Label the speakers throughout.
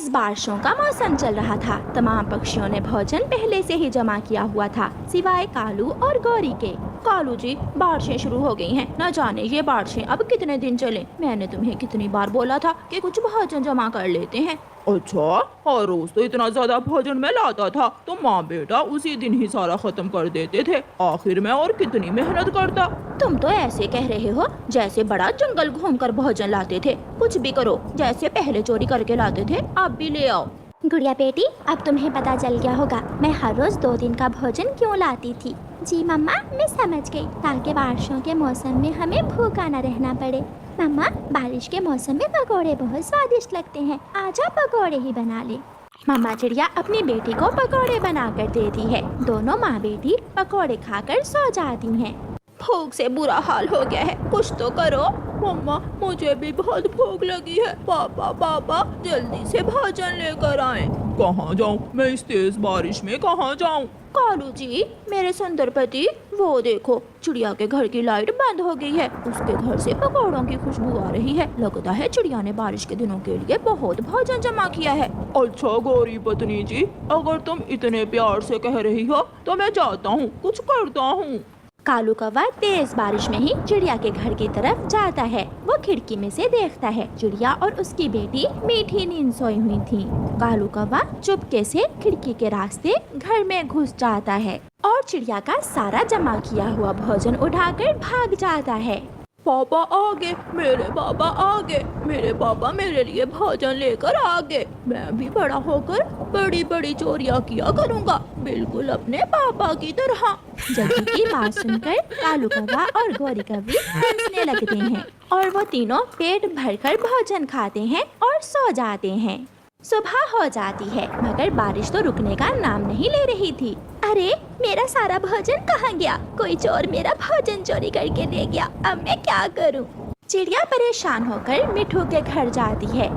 Speaker 1: तेज बारिशों का मौसम चल रहा था। तमाम पक्षियों ने भोजन पहले से ही जमा किया हुआ था, सिवाय कालू और गौरी के। कालू जी, बारिशें शुरू हो गई हैं। न जाने ये बारिशें अब कितने दिन चले। मैंने तुम्हें कितनी बार बोला था कि कुछ भोजन जमा कर लेते हैं।
Speaker 2: अच्छा, हर रोज तो इतना ज्यादा भोजन मैं लाता था तो माँ बेटा उसी दिन ही सारा खत्म कर देते थे। आखिर मैं और कितनी मेहनत करता।
Speaker 1: तुम तो ऐसे कह रहे हो जैसे बड़ा जंगल घूमकर भोजन लाते थे। कुछ भी करो, जैसे पहले चोरी करके लाते थे अब भी ले आओ।
Speaker 3: गुड़िया बेटी, अब तुम्हें पता चल गया होगा मैं हर रोज 2 दिन का भोजन क्यों लाती थी। जी मम्मा, मैं समझ गई, ताकि बारिशों के मौसम में हमें भूखा न रहना पड़े। मम्मा, बारिश के मौसम में पकोड़े बहुत स्वादिष्ट लगते हैं, आजा पकोड़े ही बना ले।
Speaker 1: मामा चिड़िया अपनी बेटी को पकोड़े बनाकर देती है। दोनों माँ बेटी पकोड़े खाकर सो जाती हैं। भूख से बुरा हाल हो गया है, कुछ तो करो।
Speaker 2: मम्मा, मुझे भी बहुत भूख लगी है। पापा पापा, जल्दी से भोजन लेकर आएं। कहाँ जाऊँ मैं इस तेज बारिश में, कहाँ जाऊँ?
Speaker 1: कालू जी, मेरे सुंदर पति, वो देखो चिड़िया के घर की लाइट बंद हो गई है। उसके घर से पकौड़ों की खुशबू आ रही है। लगता है चिड़िया ने बारिश के दिनों के लिए बहुत भोजन जमा किया है।
Speaker 2: अच्छा गौरी पत्नी जी, अगर तुम इतने प्यार से कह रही हो तो मैं जाता हूँ, कुछ करता हूँ।
Speaker 1: कालू कौवा तेज बारिश में ही चिड़िया के घर की तरफ जाता है। वो खिड़की में से देखता है चिड़िया और उसकी बेटी मीठी नींद सोई हुई थी। कालू कौवा चुपके से खिड़की के रास्ते घर में घुस जाता है और चिड़िया का सारा जमा किया हुआ भोजन उठाकर भाग जाता है।
Speaker 2: पापा आगे, मेरे पापा आगे, मेरे पापा मेरे लिए भोजन लेकर आगे। मैं भी बड़ा होकर बड़ी बड़ी चोरियां किया करूँगा, बिल्कुल अपने पापा की तरह।
Speaker 1: जग्गू की बात सुनकर कालू कौवा और गौरी कौवी हंसने लगते हैं और वो तीनों पेट भरकर भोजन खाते हैं और सो जाते हैं। सुबह हो जाती है, मगर बारिश तो रुकने का नाम नहीं ले रही थी।
Speaker 3: अरे, मेरा सारा भोजन कहाँ गया? कोई चोर मेरा भोजन चोरी करके ले गया, अब मैं क्या करूँ?
Speaker 1: चिड़िया परेशान होकर मिठू के घर जाती है।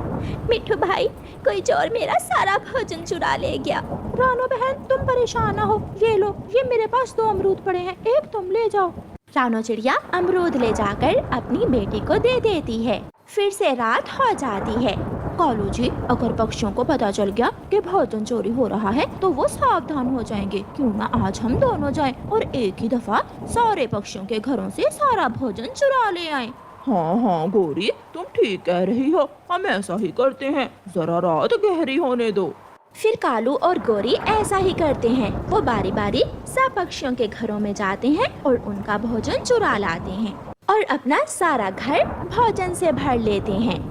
Speaker 3: मिठू भाई, कोई चोर मेरा सारा भोजन चुरा ले गया।
Speaker 1: रानो बहन, तुम परेशान ना हो, ये लो, ये मेरे पास 2 अमरूद पड़े हैं, एक तुम ले जाओ। रानो चिड़िया अमरूद ले जाकर अपनी बेटी को दे देती है। फिर से रात हो जाती है। कालू जी, अगर पक्षियों को पता चल गया कि भोजन चोरी हो रहा है तो वो सावधान हो जाएंगे। क्यों ना आज हम दोनों जाएं और एक ही दफा सारे पक्षियों के घरों से सारा भोजन चुरा ले आएं।
Speaker 2: हाँ हाँ गौरी, तुम ठीक कह रही हो, हम ऐसा ही करते हैं। जरा रात गहरी होने दो।
Speaker 1: फिर कालू और गौरी ऐसा ही करते हैं। वो बारी बारी सब पक्षियों के घरों में जाते हैं और उनका भोजन चुरा लाते हैं और अपना सारा घर भोजन से भर लेते हैं।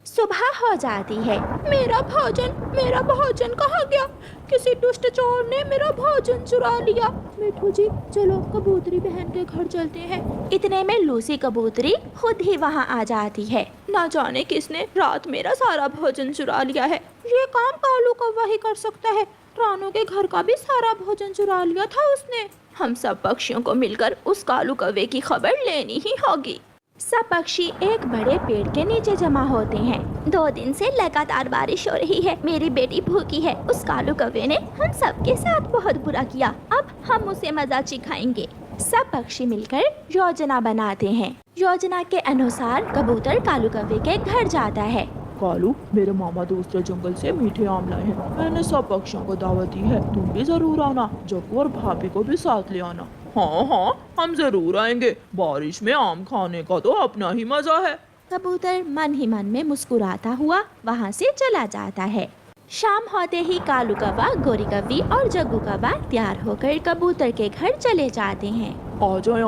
Speaker 1: सुबह हो जाती है।
Speaker 2: मेरा भोजन कहाँ गया? किसी दुष्ट चोर ने मेरा भोजन चुरा लिया।
Speaker 1: मिठू जी, चलो कबूतरी बहन के घर चलते हैं। इतने में लूसी कबूतरी खुद ही वहाँ आ जाती है।
Speaker 2: ना जाने किसने रात मेरा सारा भोजन चुरा लिया है। ये काम कालू कौवा ही कर सकता है। रानू के घर का भी सारा भोजन चुरा लिया था उसने। हम सब पक्षियों को मिलकर उस कालू कौवे की खबर लेनी ही होगी।
Speaker 1: सब पक्षी एक बड़े पेड़ के नीचे जमा होते हैं।
Speaker 3: 2 दिन से लगातार बारिश हो रही है, मेरी बेटी भूखी है। उस कालू कौवे ने हम सबके साथ बहुत बुरा किया, अब हम उसे मजा चिखाएंगे।
Speaker 1: सब पक्षी मिलकर योजना बनाते हैं। योजना के अनुसार कबूतर कालू कौवे के घर जाता है।
Speaker 2: कालू, मेरे मामा दूसरे जंगल से मीठे आम लाए हैं। मैंने सब पक्षियों को दावत दी है, तुम भी जरूर आना। जग्गू और भाभी को भी साथ ले आना। हाँ हाँ, हम जरूर आएंगे। बारिश में आम खाने का तो अपना ही मजा है।
Speaker 1: कबूतर मन ही मन में मुस्कुराता हुआ वहाँ से चला जाता है। शाम होते ही कालू कौवा, गौरी कौवी और जग्गू कौवा तैयार होकर कबूतर के घर चले जाते हैं।
Speaker 2: आ जाएं,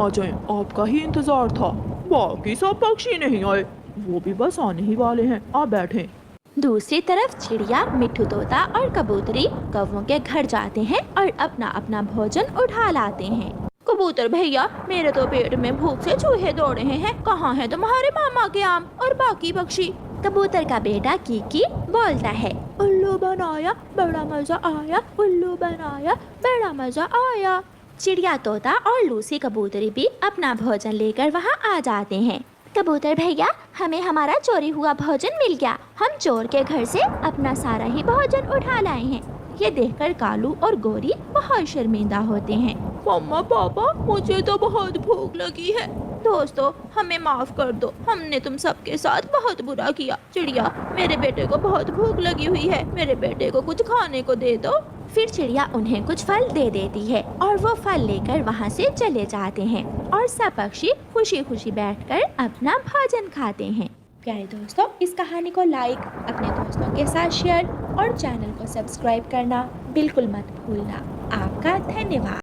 Speaker 2: आपका ही इंतजार था। बाकी सब पक्षी नहीं आए, वो भी बस आने ही वाले हैं, आप बैठें।
Speaker 1: दूसरी तरफ चिड़िया, मिठू तोता और कबूतरी कौवों के घर जाते हैं और अपना अपना भोजन उठा लाते हैं।
Speaker 2: कबूतर भैया, मेरे तो पेट में भूख से चूहे दौड़ रहे हैं। कहाँ हैं तुम्हारे मामा के आम और बाकी पक्षी?
Speaker 1: कबूतर का बेटा कीकी बोलता है,
Speaker 2: उल्लू बनाया बड़ा मजा आया, उल्लू बनाया बड़ा मजा आया।
Speaker 1: चिड़िया, तोता और लूसी कबूतरी भी अपना भोजन लेकर वहाँ आ जाते हैं।
Speaker 3: कबूतर भैया, हमें हमारा चोरी हुआ भोजन मिल गया। हम चोर के घर से अपना सारा ही भोजन उठा लाए हैं।
Speaker 1: ये देखकर कालू और गौरी बहुत शर्मिंदा होते हैं।
Speaker 2: मम्मा पापा, मुझे तो बहुत भूख लगी है। दोस्तों हमें माफ कर दो, हमने तुम सबके साथ बहुत बुरा किया। चिड़िया, मेरे बेटे को बहुत भूख लगी हुई है, मेरे बेटे को कुछ खाने को दे दो।
Speaker 1: फिर चिड़िया उन्हें कुछ फल दे देती है और वो फल लेकर वहाँ से चले जाते हैं और सब पक्षी खुशी खुशी बैठकर अपना भोजन खाते हैं। प्यारे दोस्तों, इस कहानी को लाइक, अपने दोस्तों के साथ शेयर और चैनल को सब्सक्राइब करना बिल्कुल मत भूलना। आपका धन्यवाद।